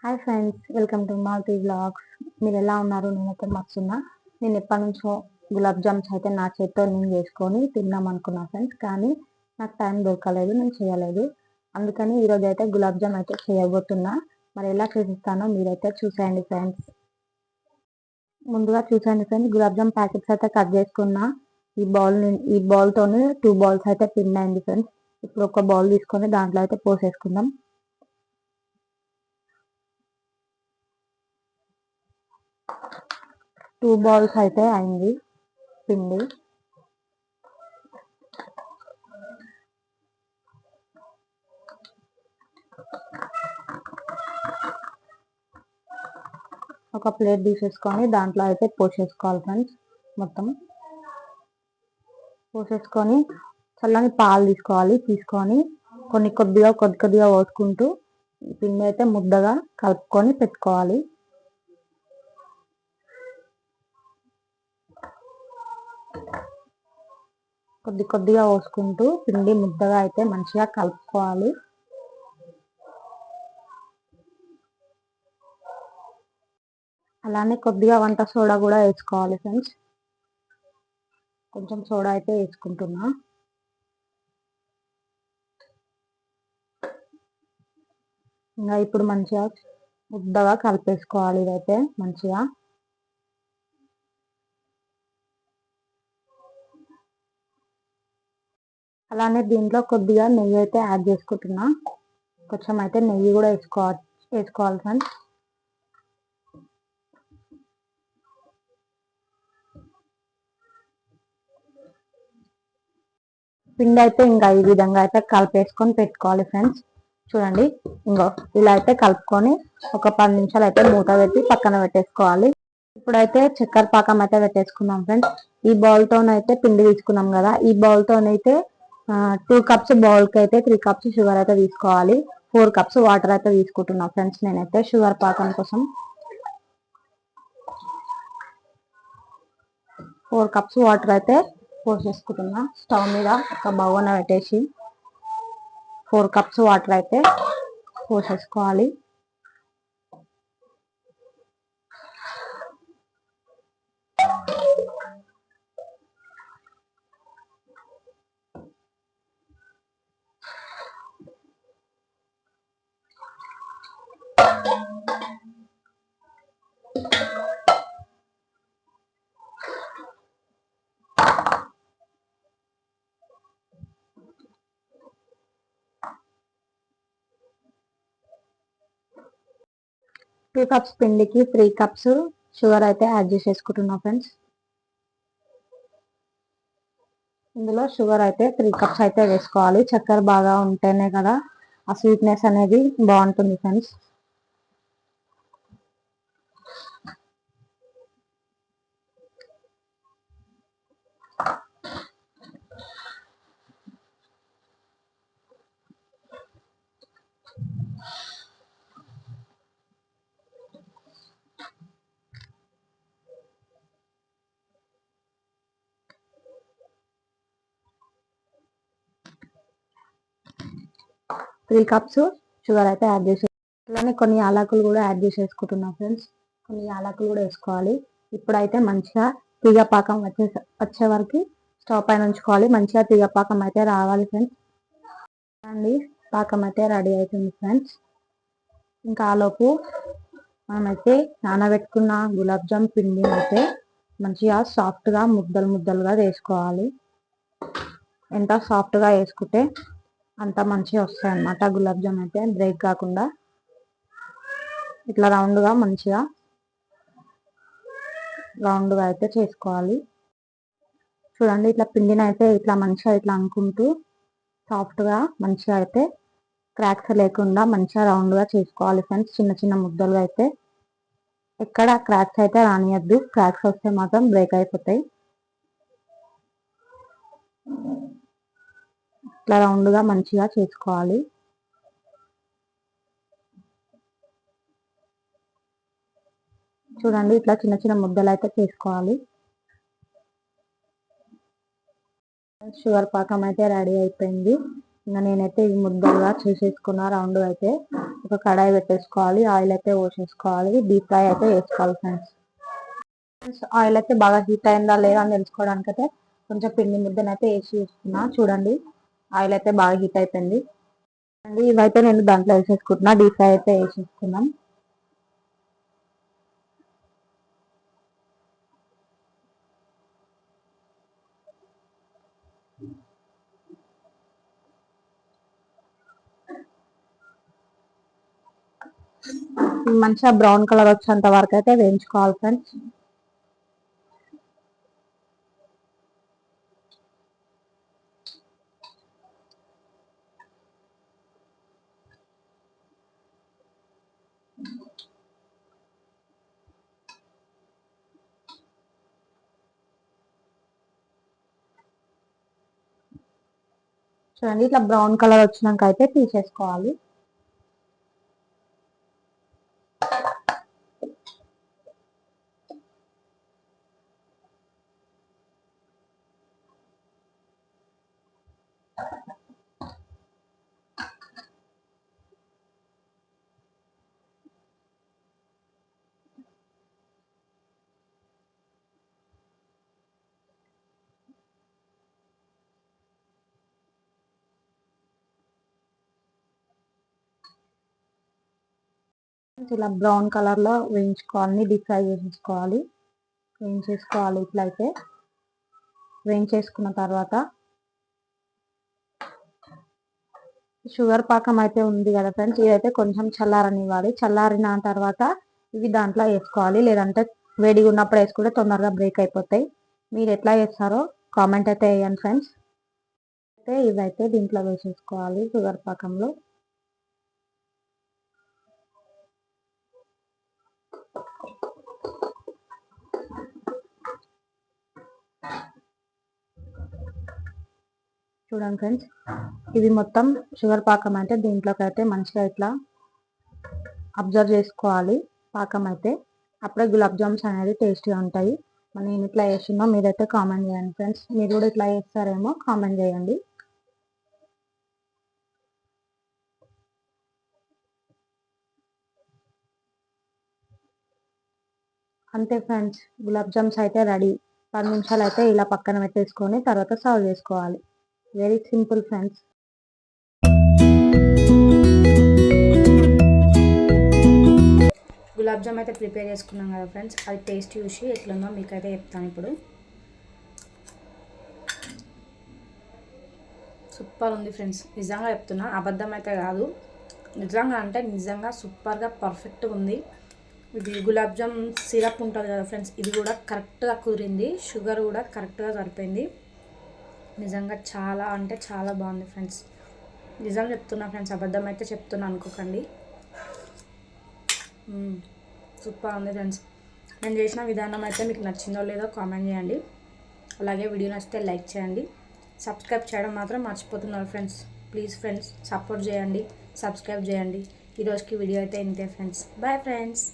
Hi friends, welcome to Malti vlogs. మీరు ఎలా ఉన్నారు? నేనైతే మస్తున్నా. నేను ఎప్పటి నుంచో గులాబ్ జామ్స్ అయితే నా చేతితో నేను చేసుకొని తిన్నాం అనుకున్నా ఫ్రెండ్స్, కానీ నాకు టైం దొరకలేదు, నేను చేయలేదు. అందుకని ఈరోజు అయితే గులాబ్ జామ్ అయితే చేయబోతున్నా. మరి ఎలా చేసిస్తానో మీరైతే చూసేయండి ఫ్రెండ్స్. ముందుగా చూసేయండి ఫ్రెండ్స్, గులాబ్ జామ్ ప్యాకెట్స్ అయితే కట్ చేసుకున్నా. ఈ బౌల్తోనే 2 బౌల్స్ అయితే పిండి అయింది ఫ్రెండ్స్. ఇప్పుడు ఒక బౌల్ తీసుకొని దాంట్లో అయితే పోసేసుకుందాం. 2 బౌల్స్ అయితే అయింది పిండి. ఒక ప్లేట్ తీసేసుకొని దాంట్లో అయితే పోసేసుకోవాలి ఫ్రెండ్స్. మొత్తం పోసేసుకొని చల్లని పాలు తీసుకొని కొద్దిగా పోసుకుంటూ పిండి అయితే ముద్దగా కలుపుకొని పెట్టుకోవాలి. కొద్దిగా పోసుకుంటూ పిండి ముద్దగా అయితే మంచిగా కలుపుకోవాలి. అలానే కొద్దిగా వంట సోడా కూడా వేసుకోవాలి ఫ్రెండ్స్. కొంచెం సోడా అయితే వేసుకుంటున్నా. ఇంకా ఇప్పుడు మంచిగా ముద్దగా కలిపేసుకోవాలి. ఇదైతే మంచిగా అలానే దీంట్లో కొద్దిగా నెయ్యి అయితే యాడ్ చేసుకుంటున్నా. కొంచెం అయితే నెయ్యి కూడా వేసుకోవాలి ఫ్రెండ్స్. పిండి అయితే ఇంకా ఈ విధంగా అయితే కలిపేసుకొని పెట్టుకోవాలి ఫ్రెండ్స్. చూడండి, ఇంకో ఇలా అయితే కలుపుకొని ఒక 10 నిమిషాలు అయితే మూత పెట్టి పక్కన పెట్టేసుకోవాలి. ఇప్పుడైతే చక్కెర పాకం అయితే పెట్టేసుకున్నాం ఫ్రెండ్స్. ఈ బౌల్తోనైతే పిండి తీసుకున్నాం కదా, ఈ బౌల్తోనైతే 2 కప్స్ బౌల్కి అయితే 3 కప్స్ షుగర్ అయితే తీసుకోవాలి. 4 కప్స్ వాటర్ అయితే తీసుకుంటున్నాం ఫ్రెండ్స్. నేనైతే షుగర్ పాకం కోసం 4 కప్స్ వాటర్ అయితే పోసేసుకుంటున్నా. స్టవ్ మీద ఒక బగోన పెట్టేసి 4 కప్స్ వాటర్ అయితే పోసేసుకోవాలి. టూ కప్స్ పిండికి 3 కప్స్ షుగర్ అయితే యాడ్ చేసేసుకుంటున్నాం ఫ్రెండ్స్. ఇందులో షుగర్ అయితే 3 కప్స్ అయితే వేసుకోవాలి. చక్కెర బాగా ఉంటేనే కదా ఆ స్వీట్నెస్ అనేది బాగుంటుంది ఫ్రెండ్స్. 3 కప్స్ షుగర్ అయితే యాడ్ చేసి అలానే కొన్ని యాలకులు కూడా యాడ్ చేసేసుకుంటున్నాం ఫ్రెండ్స్. కొన్ని యాలకులు కూడా వేసుకోవాలి. ఇప్పుడైతే మంచిగా తీగ పాకం వచ్చే వరకు స్టవ్ పైన ఉంచుకోవాలి. మంచిగా తీగ పాకం అయితే రావాలి ఫ్రెండ్స్. అండి, పాకం అయితే రెడీ అవుతుంది ఫ్రెండ్స్. ఇంకా ఆలోపు మనమైతే నానబెట్టుకున్న గులాబ్ జామ్ పిండిని అయితే మంచిగా సాఫ్ట్గా ముద్దలుగా వేసుకోవాలి. ఎంత సాఫ్ట్గా వేసుకుంటే అంత మంచిగా వస్తాయి అన్నమాట. గులాబ్ జామ్ అయితే బ్రేక్ కాకుండా ఇట్లా మంచిగా రౌండ్గా అయితే చేసుకోవాలి. చూడండి, ఇట్లా పిండిని అయితే ఇట్లా మంచిగా ఇట్లా అనుకుంటూ సాఫ్ట్గా మంచిగా అయితే క్రాక్స్ లేకుండా మంచిగా రౌండ్గా చేసుకోవాలి ఫ్రెండ్స్. చిన్న ముద్దలుగా అయితే ఎక్కడ క్రాక్స్ అయితే రానియద్దు. క్రాక్స్ వస్తే మాత్రం బ్రేక్ అయిపోతాయి. ఇట్లా రౌండ్గా మంచిగా చేసుకోవాలి. చూడండి, ఇట్లా చిన్న ముద్దలు అయితే చేసుకోవాలి. షుగర్ పాకం అయితే రెడీ అయిపోయింది. ఇంకా నేనైతే ఈ ముద్దలుగా చేసేసుకున్న రౌండ్ అయితే ఒక కడాయి పెట్టేసుకోవాలి, ఆయిల్ అయితే పోసేసుకోవాలి, డీప్ ఫ్రై అయితే వేసుకోవాలి ఫ్రెండ్స్. ఆయిల్ అయితే బాగా హీట్ అయిందా లేదా అని తెలుసుకోవడానికి అయితే కొంచెం పిండి ముద్దనైతే వేసి చూస్తున్నా. చూడండి ఆయిల్ అయితే బాగా హీట్ అయిపోయింది అండి. ఇవైతే నేను దాంట్లో వేసేసుకుంటున్నా, డీప్ ఫ్రై అయితే వేసేసుకున్నాం. మంచిగా బ్రౌన్ కలర్ వచ్చేంత వరకు అయితే వేయించుకోవాలి ఫ్రెండ్స్. చూడండి ఇట్లా బ్రౌన్ కలర్ వచ్చినాక అయితే తీసేసుకోవాలి. ఇలా బ్రౌన్ కలర్ లో వేయించుకోవాలి, డీప్ ఫ్రై చేసేసుకోవాలి. వేయించేసుకోవాలి. ఇట్లయితే వేయించేసుకున్న తర్వాత షుగర్ పాకం అయితే ఉంది కదా ఫ్రెండ్స్, ఇదైతే కొంచెం చల్లారనివ్వాలి. చల్లారిన తర్వాత ఇవి దాంట్లో వేసుకోవాలి, లేదంటే వేడిగా ఉన్నప్పుడు వేసుకుంటే తొందరగా బ్రేక్ అయిపోతాయి. మీరు ఎట్లా చేస్తారో కామెంట్ అయితే వేయండి ఫ్రెండ్స్. అయితే ఇవైతే దీంట్లో వేసేసుకోవాలి షుగర్ పాకంలో. చూడండి ఫ్రెండ్స్, ఇది మొత్తం షుగర్ పాకం అయితే దీంట్లోకి అయితే మంచిగా ఇట్లా అబ్జర్వ్ చేసుకోవాలి పాకం అయితే. అప్పుడే గులాబ్ జామ్స్ అనేది టేస్టీగా ఉంటాయి. నేను ఇట్లా చేస్తున్నా, మీరైతే కామెంట్ చేయండి ఫ్రెండ్స్. మీరు కూడా ఇట్లా చేస్తారేమో కామెంట్ చేయండి. అంతే ఫ్రెండ్స్, గులాబ్ జామ్స్ అయితే రెడీ. 10 నిమిషాలు అయితే ఇలా పక్కన పెట్టేసుకొని తర్వాత సర్వ్ చేసుకోవాలి. Very simple friends. Gulab jam అయితే ప్రిపేర్ చేసుకున్నాం కదా ఫ్రెండ్స్, అది టేస్ట్ చూసి ఎట్లుందో మీకైతే చెప్తాను ఇప్పుడు. సూపర్ ఉంది ఫ్రెండ్స్, నిజంగా చెప్తున్నా, అబద్ధం అయితే కాదు. నిజంగా అంటే నిజంగా సూపర్గా పర్ఫెక్ట్గా ఉంది. ఇది గులాబ్ జామ్ సిరప్ ఉంటుంది కదా ఫ్రెండ్స్, ఇది కూడా కరెక్ట్గా కుదిరింది. షుగర్ కూడా కరెక్ట్గా సరిపోయింది. నిజంగా చాలా అంటే చాలా బాగుంది ఫ్రెండ్స్. నిజంగా చెప్తున్నా ఫ్రెండ్స్, అబద్ధం అయితే చెప్తున్నా అనుకోకండి. సూపర్ ఉంది ఫ్రెండ్స్. నేను చేసిన విధానం అయితే మీకు నచ్చిందో లేదో కామెంట్ చేయండి. అలాగే వీడియో నచ్చితే లైక్ చేయండి. సబ్స్క్రైబ్ చేయడం మాత్రం మర్చిపోతున్నారు ఫ్రెండ్స్. ప్లీజ్ ఫ్రెండ్స్ సపోర్ట్ చేయండి, సబ్స్క్రైబ్ చేయండి. ఈరోజుకి వీడియో అయితే ఇంతే ఫ్రెండ్స్. Bye friends.